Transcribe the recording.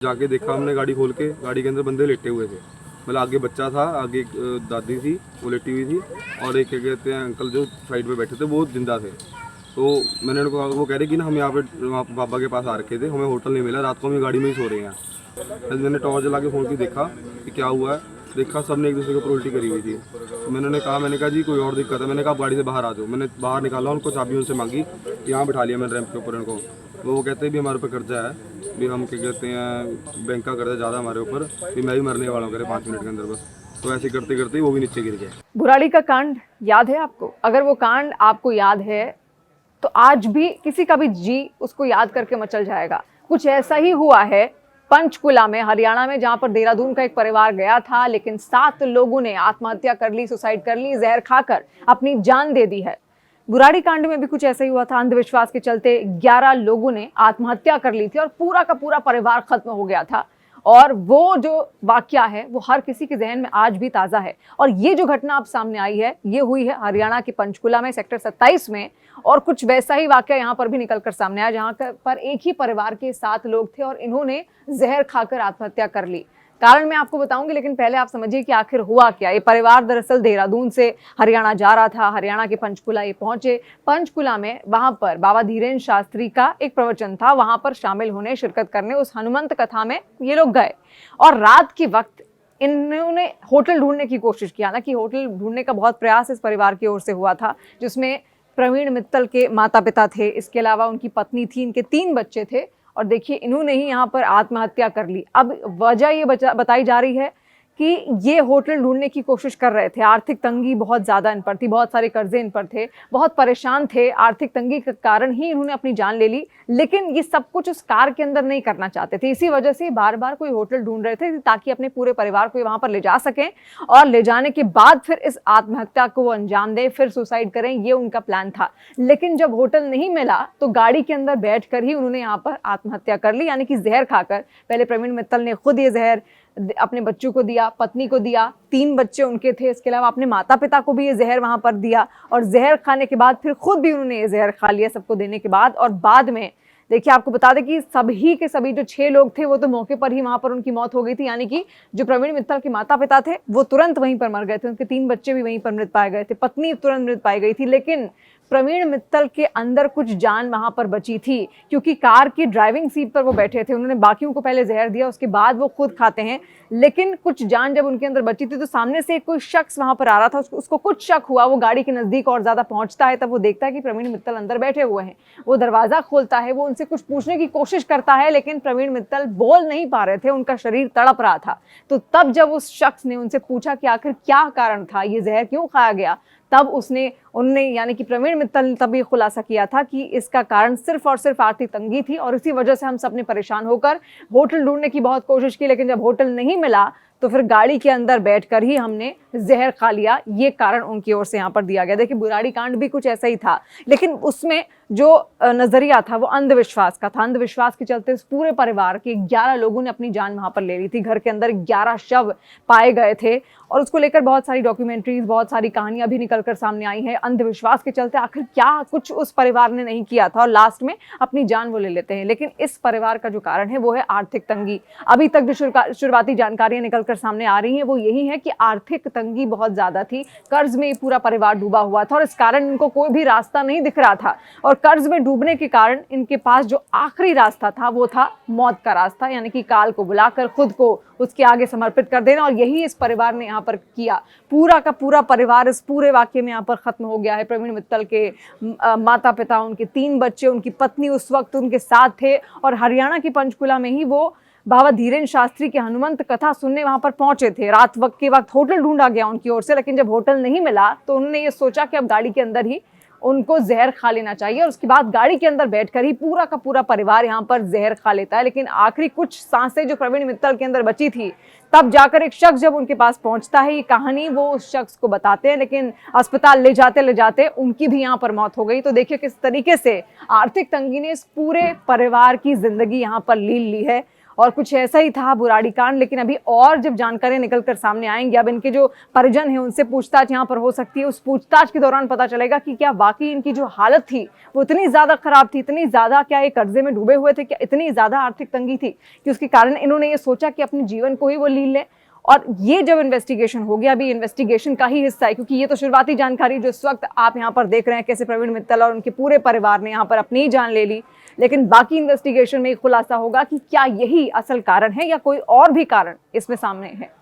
जाके देखा हमने गाड़ी खोल के, गाड़ी के अंदर बंदे लेटे हुए थे। मतलब आगे बच्चा था, आगे एक दादी थी वो लेटी हुई थी, और एक क्या कहते हैं अंकल जो साइड पे बैठे थे वो जिंदा थे। तो मैंने उनको, वो कह रहे कि ना हम यहाँ पे वहाँ पापा के पास आ रखे थे, हमें होटल नहीं मिला, रात को हम गाड़ी में ही सो रहे हैं। फिर मैंने टॉर्च जला के फोन की देखा कि क्या हुआ है, देखा सबने एक दूसरे के ऊपर उल्टी करी हुई थी। तो मैंने कहा जी कोई और दिक्कत है, मैंने कहा आप गाड़ी से बाहर आ जाओ। मैंने बाहर निकाला, उनको चाबी उनसे मांगी, यहाँ बिठा लिया मैंने रैंप के ऊपर इनको। वो कहते हैं भी हमारे ऊपर कर्जा है, भी हम क्या कहते हैं बैंक का कर्जा ज़्यादा हमारे ऊपर, भी मैं भी मरने वाला हूँ, करे 5 मिनट के अंदर बस। तो ऐसे करते करते वो भी नीचे गिर गए। बुराड़ी का कांड याद है आपको? अगर वो कांड आपको याद है तो आज भी किसी का भी जी उसको याद करके मचल जाएगा। कुछ ऐसा ही हुआ है पंचकुला में, हरियाणा में, जहां पर देहरादून का एक परिवार गया था, लेकिन 7 लोगों ने आत्महत्या कर ली, सुसाइड कर ली, जहर खाकर अपनी जान दे दी है। बुराड़ी कांड में भी कुछ ऐसा ही हुआ था। अंधविश्वास के चलते 11 लोगों ने आत्महत्या कर ली थी और पूरा का पूरा परिवार खत्म हो गया था। और वो जो वाकया है वो हर किसी के जहन में आज भी ताज़ा है। और ये जो घटना अब सामने आई है, ये हुई है हरियाणा के पंचकुला में, सेक्टर 27 में। और कुछ वैसा ही वाकया यहाँ पर भी निकलकर सामने आया, जहाँ पर एक ही परिवार के 7 लोग थे और इन्होंने जहर खाकर आत्महत्या कर ली। कारण मैं आपको बताऊंगी, लेकिन पहले आप समझिए कि आखिर हुआ क्या। ये परिवार दरअसल देहरादून से हरियाणा जा रहा था, हरियाणा के पंचकुला ये पहुंचे। पंचकुला में वहां पर बाबा धीरेन्द्र शास्त्री का एक प्रवचन था, वहां पर शामिल होने, शिरकत करने उस हनुमंत कथा में ये लोग गए। और रात के वक्त इन्होंने होटल ढूंढने की कोशिश किया। ना कि होटल ढूंढने का बहुत प्रयास इस परिवार की ओर से हुआ था, जिसमें प्रवीण मित्तल के माता पिता थे, इसके अलावा उनकी पत्नी थी, इनके 3 बच्चे थे। और देखिए इन्होंने ही यहाँ पर आत्महत्या कर ली। अब वजह ये बताई जा रही है कि ये होटल ढूंढने की कोशिश कर रहे थे, आर्थिक तंगी बहुत ज़्यादा इन पर थी, बहुत सारे कर्जे इन पर थे, बहुत परेशान थे, आर्थिक तंगी के कारण ही इन्होंने अपनी जान ले ली। लेकिन ये सब कुछ उस कार के अंदर नहीं करना चाहते थे, इसी वजह से बार बार कोई होटल ढूंढ रहे थे ताकि अपने पूरे परिवार को वहां पर ले जा सकें, और ले जाने के बाद फिर इस आत्महत्या को अंजाम दें, फिर सुसाइड करें, ये उनका प्लान था। लेकिन जब होटल नहीं मिला तो गाड़ी के अंदर बैठकर ही उन्होंने यहाँ पर आत्महत्या कर ली, यानी कि जहर खाकर। पहले प्रवीण मित्तल ने खुद ये जहर अपने बच्चों को दिया, पत्नी को दिया, 3 बच्चे उनके थे, इसके अलावा अपने माता पिता को भी ये जहर वहां पर दिया। और जहर खाने के बाद फिर खुद भी उन्होंने ये जहर खा लिया सबको देने के बाद। और बाद में देखिए, आपको बता दें कि सभी के सभी जो 6 लोग थे वो तो मौके पर ही वहां पर उनकी मौत हो गई थी। यानी कि जो प्रवीण मित्तल के माता पिता थे वो तुरंत वहीं पर मर गए थे, उनके 3 बच्चे भी वहीं पर मृत पाए गए थे, पत्नी तुरंत मृत पाई गई थी। लेकिन प्रवीण मित्तल के अंदर कुछ जान वहां पर बची थी, क्योंकि कार की ड्राइविंग सीट पर वो बैठे थे। उन्होंने बाकियों को पहले जहर दिया, उसके बाद वो खुद खाते हैं। लेकिन कुछ जान जब उनके अंदर बची थी तो सामने से कोई शख्स वहां पर आ रहा था, उसको कुछ शक हुआ। वो गाड़ी के नजदीक और ज्यादा पहुंचता है, तब वो देखता है कि प्रवीण मित्तल अंदर बैठे हुए हैं। वो दरवाजा खोलता है, वो उनसे कुछ पूछने की कोशिश करता है, लेकिन प्रवीण मित्तल बोल नहीं पा रहे थे, उनका शरीर तड़प रहा था। तो तब जब उस शख्स ने उनसे पूछा कि आखिर क्या कारण था, ये जहर क्यों खाया गया, तब उनने यानी कि प्रवीण मित्तल ने तब ये खुलासा किया था कि इसका कारण सिर्फ और सिर्फ आर्थिक तंगी थी, और इसी वजह से हम सब ने परेशान होकर होटल ढूंढने की बहुत कोशिश की, लेकिन जब होटल नहीं मिला तो फिर गाड़ी के अंदर बैठकर ही हमने जहर खा लिया। ये कारण उनकी ओर से यहाँ पर दिया गया। देखिए, बुराड़ी कांड भी कुछ ऐसा ही था, लेकिन उसमें जो नजरिया था वो अंधविश्वास का था। अंधविश्वास के चलते इस पूरे परिवार के 11 लोगों ने अपनी जान वहां पर ले ली थी। घर के अंदर 11 शव पाए गए थे, और उसको लेकर बहुत सारी डॉक्यूमेंट्रीज, बहुत सारी कहानियां भी निकलकर सामने आई हैं। अंधविश्वास के चलते आखिर क्या कुछ उस परिवार ने नहीं किया था, और लास्ट में अपनी जान वो ले लेते हैं। लेकिन इस परिवार का जो कारण है वो है आर्थिक तंगी। अभी तक जो शुरुआती जानकारियां निकलकर सामने आ रही हैं वो यही है कि आर्थिक तंगी बहुत ज्यादा थी, कर्ज में पूरा परिवार डूबा हुआ था, और इस कारण इनको कोई भी रास्ता नहीं दिख रहा था। और कर्ज में डूबने के कारण इनके पास जो आखिरी रास्ता था वो था मौत का रास्ता, यानी कि काल को बुलाकर खुद को उसके आगे समर्पित कर देना। और यही इस परिवार ने यहाँ पर किया। पूरा का पूरा परिवार इस पूरे वाक्य में यहाँ पर खत्म हो गया है। प्रवीण मित्तल के माता पिता, उनके 3 बच्चे, उनकी पत्नी उस वक्त उनके साथ थे, और हरियाणा की पंचकुला में ही वो बाबा धीरेन्द्र शास्त्री की हनुमंत कथा सुनने वहां पर पहुंचे थे। रात वक्त के वक्त होटल ढूंढा गया उनकी ओर से, लेकिन जब होटल नहीं मिला तो उन्होंने ये सोचा कि अब गाड़ी के अंदर ही उनको जहर खा लेना चाहिए, और उसके बाद गाड़ी के अंदर बैठकर ही पूरा का पूरा परिवार यहाँ पर जहर खा लेता है। लेकिन आखिरी कुछ सांसें जो प्रवीण मित्तल के अंदर बची थी, तब जाकर एक शख्स जब उनके पास पहुंचता है, ये कहानी वो उस शख्स को बताते हैं, लेकिन अस्पताल ले जाते उनकी भी यहाँ पर मौत हो गई। तो देखिए किस तरीके से आर्थिक तंगी ने इस पूरे परिवार की जिंदगी यहाँ पर ली है। और कुछ ऐसा ही था बुराड़ी कांड। लेकिन अभी और जब जानकारी निकल कर सामने आएंगी, अब इनके जो परिजन हैं उनसे पूछताछ यहाँ पर हो सकती है। उस पूछताछ के दौरान पता चलेगा कि क्या वाकई इनकी जो हालत थी वो इतनी ज़्यादा खराब थी, इतनी ज़्यादा, क्या ये कर्जे में डूबे हुए थे, क्या इतनी ज़्यादा आर्थिक तंगी थी कि उसके कारण इन्होंने ये सोचा कि अपने जीवन को ही वो लील लें। और ये जब इन्वेस्टिगेशन हो गया, अभी इन्वेस्टिगेशन का ही हिस्सा है, क्योंकि ये तो शुरुआती जानकारी जो इस वक्त आप यहाँ पर देख रहे हैं कैसे प्रवीण मित्तल और उनके पूरे परिवार ने यहाँ पर अपनी ही जान ले ली। लेकिन बाकी इन्वेस्टिगेशन में खुलासा होगा कि क्या यही असल कारण है या कोई और भी कारण इसमें सामने है।